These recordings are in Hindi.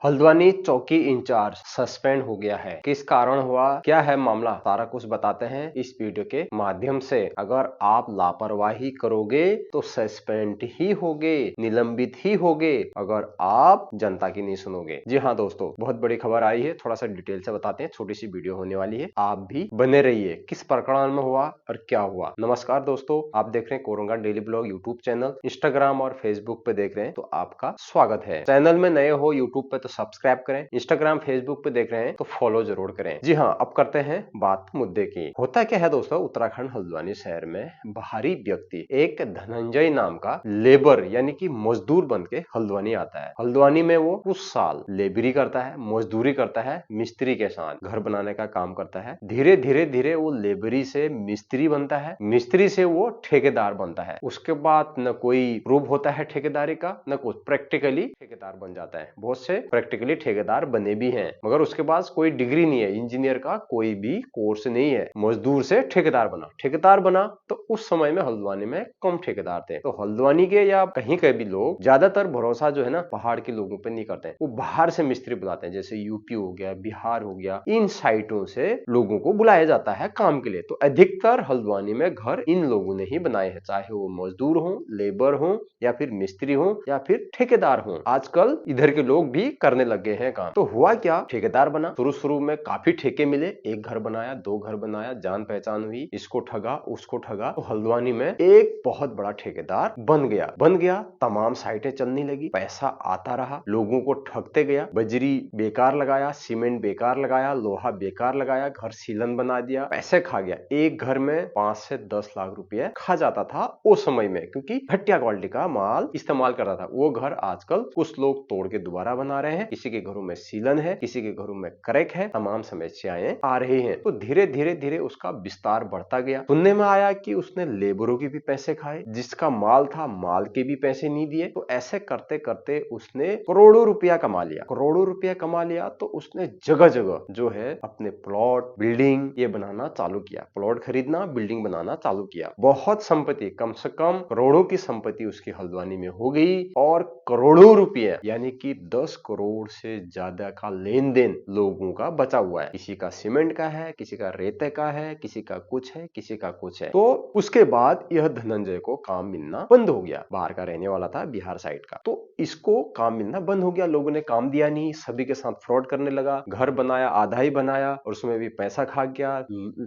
हल्द्वानी चौकी इंचार्ज सस्पेंड हो गया है। किस कारण हुआ, क्या है मामला, सारा कुछ बताते हैं इस वीडियो के माध्यम से। अगर आप लापरवाही करोगे तो सस्पेंड ही होगे, निलंबित ही होगे, अगर आप जनता की नहीं सुनोगे। जी हाँ दोस्तों, बहुत बड़ी खबर आई है, थोड़ा सा डिटेल से बताते हैं, छोटी सी वीडियो होने वाली है, आप भी बने रहिए। किस प्रकरण में हुआ और क्या हुआ। नमस्कार दोस्तों, आप देख रहे हैं corona daily blog YouTube channel, Instagram और फेसबुक पे देख रहे हैं तो आपका स्वागत है। चैनल में नए हो यूट्यूब पे तो सब्सक्राइब करें, इंस्टाग्राम फेसबुक पे देख रहे हैं तो फॉलो जरूर करें। जी हाँ, अब करते हैं बात मुद्दे की। होता क्या है दोस्तों, उत्तराखंड हल्द्वानी शहर में बाहरी व्यक्ति एक धनंजय नाम का लेबर यानी कि मजदूर बन के हल्द्वानी आता है। हल्द्वानी में वो कुछ साल लेबरी करता है, मजदूरी करता है, मिस्त्री के साथ घर बनाने का काम करता है। धीरे धीरे धीरे वो लेबरी से मिस्त्री बनता है, मिस्त्री से वो ठेकेदार बनता है। उसके बाद न कोई प्रूफ होता है ठेकेदारी का, न कुछ, प्रैक्टिकली ठेकेदार बन जाता है। बहुत से प्रैक्टिकली ठेकेदार बने भी हैं, मगर उसके पास कोई डिग्री नहीं है, इंजीनियर का कोई भी कोर्स नहीं है। मजदूर से ठेकेदार बना तो उस समय में हल्द्वानी में कम ठेकेदार थे। तो हल्द्वानी के या कहीं के भी लोग ज्यादातर भरोसा जो है ना पहाड़ के लोगों पे नहीं करते हैं, वो बाहर से मिस्त्री बुलाते हैं, जैसे यूपी हो गया, बिहार हो गया, इन साइटों से लोगों को बुलाया जाता है काम के लिए। तो अधिकतर हल्द्वानी में घर इन लोगों ने ही बनाए हैं, चाहे वो मजदूर हो, लेबर हो, या फिर मिस्त्री हो, या फिर ठेकेदार हो। आजकल इधर के लोग भी करने लगे हैं काम। तो हुआ क्या, ठेकेदार बना, शुरू में काफी ठेके मिले, एक घर बनाया, दो घर बनाया, जान पहचान हुई, इसको ठगा उसको ठगा, तो हल्द्वानी में एक बहुत बड़ा ठेकेदार बन गया। तमाम साइटें चलने लगी, पैसा आता रहा, लोगों को ठगते गया, बजरी बेकार लगाया, सीमेंट बेकार लगाया, लोहा बेकार लगाया, घर सीलन बना दिया, पैसे खा गया। एक घर में 5 से 10 लाख रुपए खा जाता था उस समय में, क्योंकि घटिया क्वालिटी का माल इस्तेमाल करता था। वो घर आजकल कुछ लोग तोड़ के दोबारा बना रहे हैं, किसी के घरों में सीलन है, किसी के घरों में क्रैक है, तमाम समस्याएं आ रही हैं। तो धीरे धीरे उसका विस्तार बढ़ता गया। सुनने में आया कि उसने लेबरों के भी पैसे खाए, जिसका माल था माल के भी पैसे नहीं दिए। तो ऐसे करते करते उसने करोड़ों रुपया कमा लिया। तो उसने जगह जगह जो है अपने प्लॉट, बिल्डिंग ये बनाना चालू किया, प्लॉट खरीदना, बिल्डिंग बनाना चालू किया। बहुत संपत्ति, कम से कम करोड़ों की संपत्ति उसकी हल्द्वानी में हो गई, और करोड़ों रुपये यानी कि 10 करोड़ से ज्यादा का लेन देन लोगों का बचा हुआ है। किसी का सीमेंट का है, किसी का रेते का है, किसी का कुछ है, किसी का कुछ है। तो उसके बाद यह धनंजय को काम मिलना बंद हो गया। बाहर का रहने वाला था, बिहार साइड का, तो इसको काम मिलना बंद हो गया। लोगों ने काम दिया नहीं, सभी के साथ फ्रॉड करने लगा, घर बनाया, आधा ही बनाया और उसमें भी पैसा खा गया।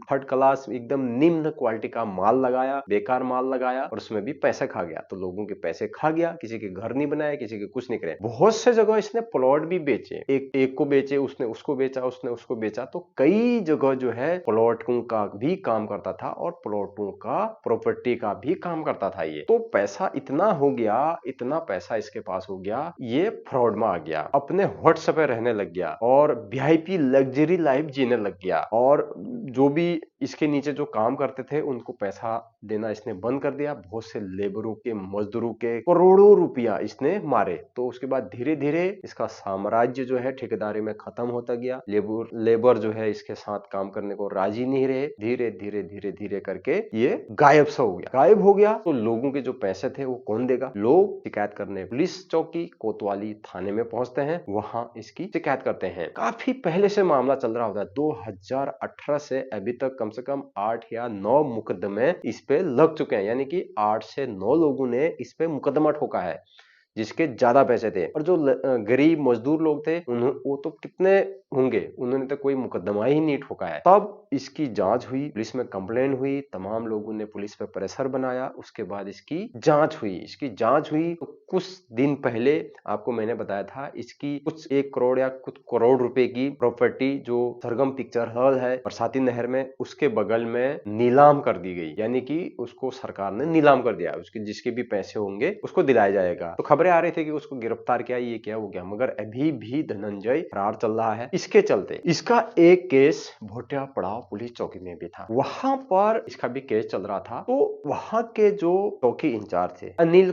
थर्ड क्लास एकदम निम्न क्वालिटी का माल लगाया, बेकार माल लगाया और उसमें भी पैसा खा गया। तो लोगों के पैसे खा गया, किसी के घर नहीं बनाए, किसी के कुछ नहीं करे। बहुत से जगह इसने प्लॉट भी बेचे, एक को बेचे, उसने उसको बेचा, उसने उसको बेचा। तो कई जगह जो है प्लॉटों का भी काम करता था और प्लॉटों का प्रॉपर्टी का भी काम करता था ये। तो पैसा इतना हो गया, इतना पैसा इसके पास हो गया, ये फ्रॉड में आ गया, अपने व्हाट्सएप पे रहने लग गया और वीआईपी लग्जरी लाइफ जीने लग गया। और जो भी इसके नीचे जो काम करते थे उनको पैसा देना इसने बंद कर दिया। बहुत से लेबरों के, मजदूरों के करोड़ों रुपया इसने मारे। तो उसके बाद धीरे धीरे इसका साम्राज्य जो है ठेकेदारी में खत्म होता गया। लेबर जो है इसके साथ काम करने को राजी नहीं रहे। धीरे धीरे करके ये गायब हो गया। तो लोगों के जो पैसे थे वो कौन देगा। लोग शिकायत करने पुलिस चौकी कोतवाली थाने में पहुंचते हैं, वहां इसकी शिकायत करते हैं। काफी पहले से मामला चल रहा होता है, 2018 से अभी तक कम से कम 8 या 9 मुकदमे इस पे लग चुके हैं, यानी कि 8 से 9 लोगों ने इस पे मुकदमा ठोका है जिसके ज्यादा पैसे थे। और जो गरीब मजदूर लोग थे वो तो कितने होंगे, उन्होंने तो कोई मुकदमा ही नहीं ठोका है। तब इसकी जांच हुई, पुलिस में कंप्लेन हुई, तमाम लोगों ने पुलिस पे प्रेशर बनाया। उसके बाद इसकी जांच हुई। तो कुछ दिन पहले आपको मैंने बताया था इसकी कुछ 1 करोड़ या कुछ करोड़ रुपए की प्रॉपर्टी जो सरगम पिक्चर हॉल है बरसाती नहर में, उसके बगल में नीलाम कर दी गई, यानी कि उसको सरकार ने नीलाम कर दिया। उसके जिसके भी पैसे होंगे उसको दिलाया जाएगा। तो खबरें आ रही थी कि उसको गिरफ्तार किया, ये क्या हो गया, मगर अभी भी धनंजय फरार चल रहा है। इसके चलते इसका एक केस भोटिया पड़ाव पुलिस चौकी में भी था, वहां पर इसका भी केस चल रहा था। तो वहां के जो चौकी इंचार्ज थे अनिल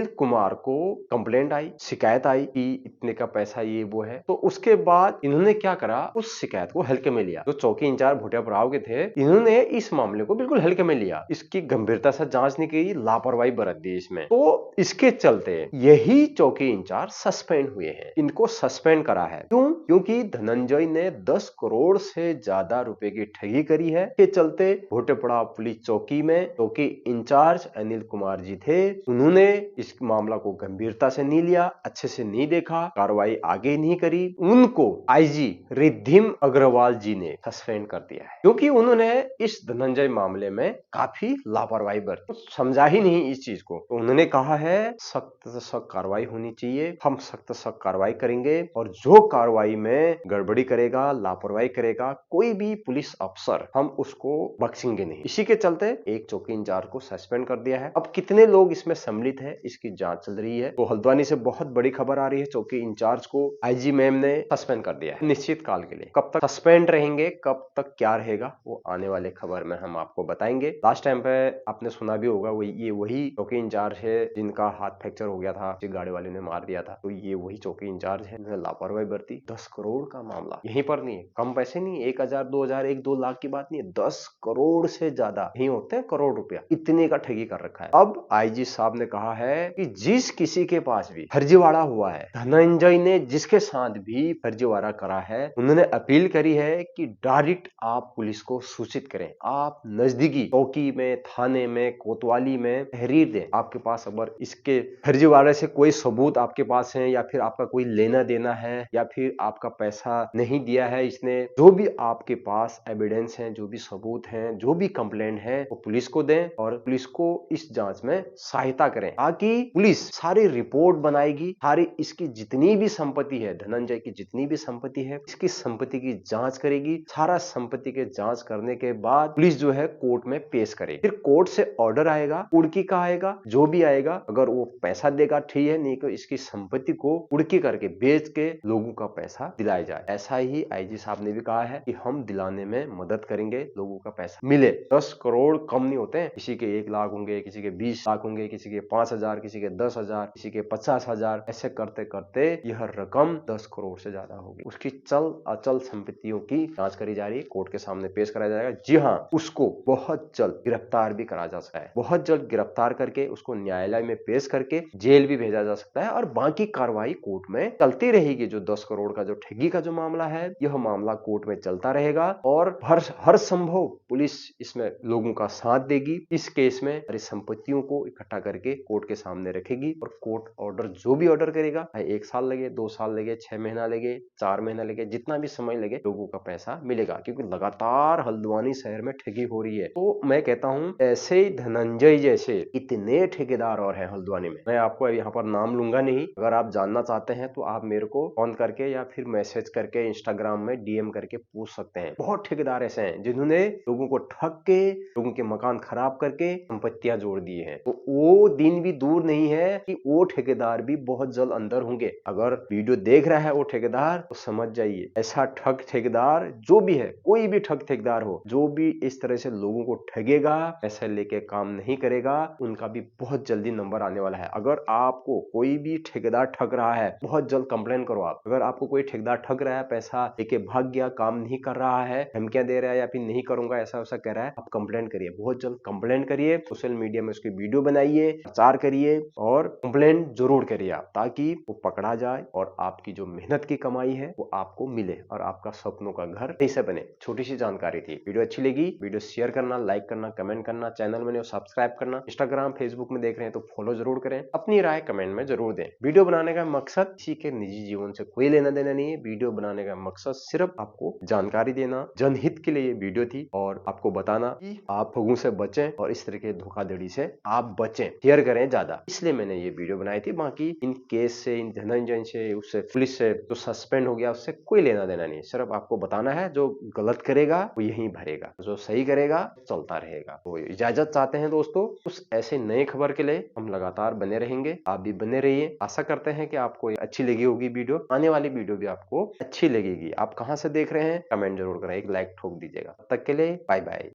कुमार को कंप्लेंट आई, शिकायत आई कि इतने का पैसा ये वो है। तो उसके बाद इन्होंने क्या करा, उस शिकायत को हल्के में लिया। जो चौकी इंचार्ज भोटिया पड़ाव के थे, इन्होंने इस मामले को बिल्कुल हल्के में लिया, इसकी गंभीरता से जांच नहीं की, लापरवाही बरत दी इसमें। तो इसके चलते यही चौकी इंचार्ज सस्पेंड हुए हैं। इनको सस्पेंड करा है क्यों? क्योंकि धनंजय ने 10 करोड़ से ज्यादा रुपए की ठगी करी है। के चलते भोटेपड़ा पुलिस चौकी में चौकी इंचार्ज अनिल कुमार जी थे, उन्होंने इस मामला को गंभीरता से नहीं लिया, अच्छे से नहीं देखा, कार्रवाई आगे नहीं करी। उनको आईजी रिद्धिम अग्रवाल जी ने सस्पेंड कर दिया है क्योंकि उन्होंने इस धनंजय मामले में काफी लापरवाही बरती, समझा ही नहीं इस चीज को। तो उन्होंने कहा है सख्त से सख्त कार्रवाई होनी चाहिए, हम सख्त से सख्त कार्रवाई करेंगे और जो कार्रवाई में गड़बड़ी करेगा, लापरवाही करेगा कोई भी पुलिस अफसर, हम उसको बख्शेंगे नहीं। इसी के चलते एक चौकी इंचार्ज को सस्पेंड कर दिया है। अब कितने लोग इसमें सम्मिलित है, इसकी जांच चल रही है। तो हल्द्वानी से बहुत बड़ी खबर आ रही है, चौकी इंचार्ज को आईजी मैम ने सस्पेंड कर दिया है निश्चित काल के लिए। कब तक सस्पेंड रहेंगे, कब तक क्या रहेगा, वो आने वाले खबर में हम आपको बताएंगे। लास्ट टाइम पे आपने सुना भी होगा, ये वही चौकी इंचार्ज है जिनका हाथ फ्रैक्चर हो गया था, गाड़ी वाले ने मार दिया था। तो ये वही चौकी इंचार्ज है, लापरवाही बरती। 10 करोड़ का मामला यहीं पर नहीं है, कम पैसे नहीं, 1000 2000 1-2 लाख की बात नहीं है, 10 करोड़ से ज्यादा नहीं होते हैं करोड़ रुपया, इतने का ठगी कर रखा है। अब आईजी साहब ने कहा है कि जिस किसी के पास भी फर्जीवाड़ा हुआ है, धनंजय ने जिसके साथ भी फर्जीवाड़ा करा है, उन्होंने अपील करी है कि डायरेक्ट आप पुलिस को सूचित करें, आप नजदीकी चौकी में, थाने में, कोतवाली में तहरीर दें। आपके पास अगर इसके फर्जीवाड़े से कोई सबूत आपके पास है, या फिर आपका कोई लेना देना है, या फिर आपका पैसा नहीं दिया है इसने, जो भी आपके पास एविडेंस है, जो भी सबूत हैं, जो भी कंप्लेंट है, वो पुलिस को दें और पुलिस को इस जांच में सहायता करें, ताकि पुलिस सारी रिपोर्ट बनाएगी, सारी इसकी जितनी भी संपत्ति है, धनंजय की जितनी भी संपत्ति है, इसकी संपत्ति की जांच करेगी। सारा संपत्ति के जांच करने के बाद पुलिस जो है कोर्ट में पेश करेगी। फिर कोर्ट से ऑर्डर आएगा, उड़की का आएगा, जो भी आएगा, अगर वो पैसा देगा ठीक है, नहीं तो इसकी संपत्ति को उड़की करके बेच के लोगों का पैसा दिलाया जाए। ऐसा ही आईजी साहब ने भी कहा है कि हम दिलाने में मदद करेंगे, लोगों का पैसा मिले। 10 करोड़ कम नहीं होते हैं, किसी के 1 लाख होंगे, किसी के 20 लाख होंगे, किसी के 5000, किसी के 10,000, किसी के 50,000, ऐसे करते करते यह रकम 10 करोड़ से ज्यादा होगी। उसकी चल अचल संपत्तियों की जांच करी जा रही है, कोर्ट के सामने पेश कराया जाएगा। जी हाँ, उसको बहुत जल्द गिरफ्तार भी करा जा सकता है, बहुत जल्द गिरफ्तार करके उसको न्यायालय में पेश करके जेल भी भेजा जा सकता है, और बाकी कार्रवाई कोर्ट में चलती रहेगी। जो 10 करोड़ का जो ठगी का जो मामला है, यह मामला कोर्ट में चलता रहेगा और हर संभव पुलिस इसमें लोगों का साथ देगी। इस केस में सारी संपत्तियों को इकट्ठा करके कोर्ट के सामने रखेगी, और कोर्ट ऑर्डर जो भी ऑर्डर करेगा, 1 साल लगे, 2 साल लगे, 6 महीना लगे, 4 महीना लगे, जितना भी समय लगे, लोगों का पैसा मिलेगा। क्योंकि लगातार हल्द्वानी शहर में ठगी हो रही है। तो मैं कहता हूं, ऐसे धनंजय जैसे इतने ठेकेदार और हैं हल्द्वानी में। मैं आपको यहाँ पर नाम लूंगा नहीं, अगर आप जानना चाहते हैं तो आप मेरे को फोन करके या फिर मैसेज करके इंस्टाग्राम में डीएम करके पूछ सकते हैं। बहुत ठेकेदार ऐसे हैं जिन्होंने लोगों को ठग के, लोगों के मकान खराब करके संपत्तियां जोड़ दी है। तो वो दिन भी दूर नहीं है कि वो ठेकेदार भी बहुत जल्द अंदर होंगे। अगर वीडियो देख रहा है वो ठेकेदार, तो समझ जाइए, ऐसा ठग ठेकेदार जो भी है, कोई भी ठग ठेकेदार हो, जो भी इस तरह से लोगों को ठगेगा, पैसे लेके काम नहीं करेगा, उनका भी बहुत जल्दी नंबर आने वाला है। अगर आपको कोई भी ठेकेदार ठग रहा है, बहुत जल्द कंप्लेन करो आप। अगर आपको कोई ठेकेदार ठग रहा है, पैसा लेके भाग गया, काम नहीं कर रहा है, धमकियां दे रहा है, या फिर नहीं करूंगा ऐसा वैसा कह रहा है, आप कंप्लेन करिए, बहुत जल्द कंप्लेन करिए। सोशल मीडिया में उसकी वीडियो बनाइए, प्रचार करिए और कंप्लेन जरूर करिए आप, ताकि वो पकड़ा जाए और आपकी जो मेहनत की कमाई है वो आपको मिले और आपका सपनों का घर कैसे बने। छोटी सी जानकारी थी। वीडियो अच्छी लगी, वीडियो शेयर करना, लाइक करना, कमेंट करना, चैनल में सब्सक्राइब करना, इंस्टाग्राम फेसबुक में देख रहे हैं तो फॉलो जरूर करें, अपनी राय कमेंट में जरूर दें। वीडियो बनाने का मकसद किसी के निजी जीवन से कोई लेना देना नहीं है। वीडियो बनाने का मकसद सिर्फ आपको जानकारी देना, जनहित के लिए ये वीडियो थी, और आपको बताना कि आप लोगों से बचें और इस तरह के धोखाधड़ी से आप बचें, शेयर करें ज्यादा, इसलिए मैंने ये वीडियो बनाई थी। बाकी इन केस से, इन धनंजय से, उससे पुलिस से जो सस्पेंड हो गया, उससे कोई लेना देना नहीं। सिर्फ आपको बताना है, जो गलत करेगा वो यहीं भरेगा, जो सही करेगा चलता रहेगा। तो इजाजत चाहते हैं दोस्तों, उस ऐसे नए खबर के लिए हम लगातार बने रहेंगे, आप भी बने रहिए। आशा करते हैं कि आपको अच्छी लगी होगी वीडियो, आने वाली वीडियो भी आपको अच्छी लगेगी। आप कहां से देख रहे हैं कमेंट जरूर करें, एक लाइक ठोक दीजिएगा। तब तक के लिए बाय बाय।